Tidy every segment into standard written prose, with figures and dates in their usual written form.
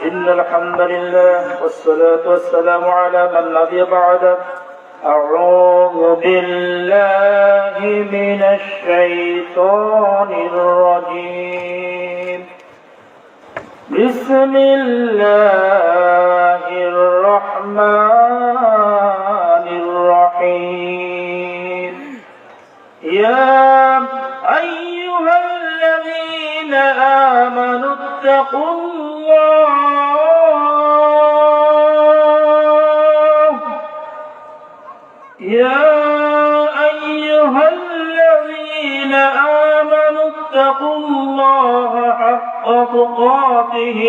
إن الحمد لله والصلاة والسلام على من نبي بعده. أعوذ بالله من الشيطان الرجيم. بسم الله الرحمن الرحيم. يا أيها الذين آمنوا اتقوا الله. يا أيها الذين آمنوا اتقوا الله حق تقاته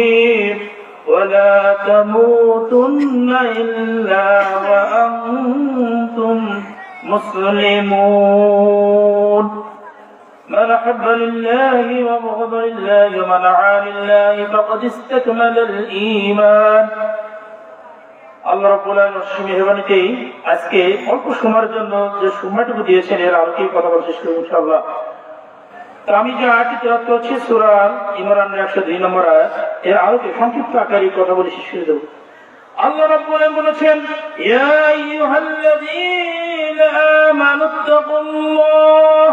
ولا تموتن إلا وأنتم مسلمون. من أحب لله وبغض لله ومن عاد لله فقد استكمل الإيمان. আল্লাহ রাব্বুল আলামিন মেহেরবানিতে আজকে অল্প সময়ের জন্য যে সময়টুকু দিয়েছেন এর আলোকে কথা বলা শেষ করব ইনশাআল্লাহ। তো আমি যে আয়াতটি তেলাওয়াত করছি সূরা ইমরানের 102 নম্বর আয়াত, এর আলোকে সংক্ষিপ্ত আকারে কথা বলে শেষ করে দেব। আল্লাহ রাব্বুল আলামিন বলেছেন, ইয়া আইয়ুহাল্লাযীনা আমানুত্তাকুল্লাহ।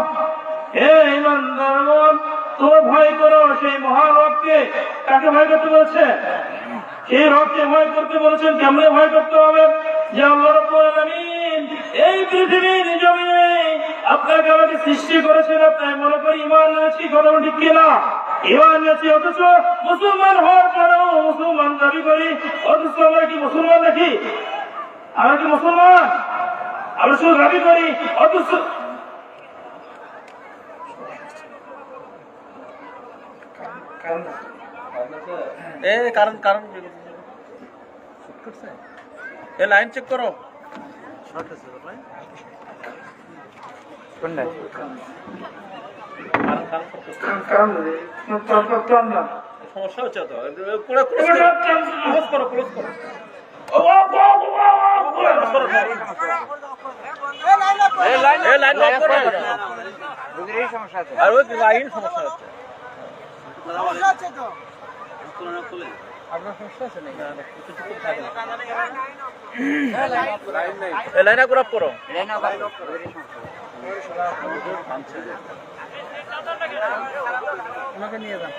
হে ঈমানদারগণ, তোমরা ভয় করো সেই মহান রবকে। কাকে ভয় করতে বলেছে? সেই রবকে ভয় করতে বলেছেন। কেমনে ভয় করতে হবে? যে আল্লাহ রাব্বুল আলামিন এই পৃথিবীর জমিনে আপনাকে আমাকে সৃষ্টি করেছেন, আপনি মনে করি ঈমান এনেছি, কথা ঠিক কিনা? ঈমান এনেছি, অথচ মুসলমান হওয়ার পরেও মুসলমান দাবি করি, অথচ আমরা কি মুসলমান নাকি? আমরা কি মুসলমান? আমরা শুধু দাবি করি, অথচ লাইন চেক করো। সমস্যা হচ্ছে তো, ক্লোজ করো, ক্লোজ করো। আর ওই লাইন সমস্যা হচ্ছে। লাইন আপ করো। ওনাকে নিয়ে যান।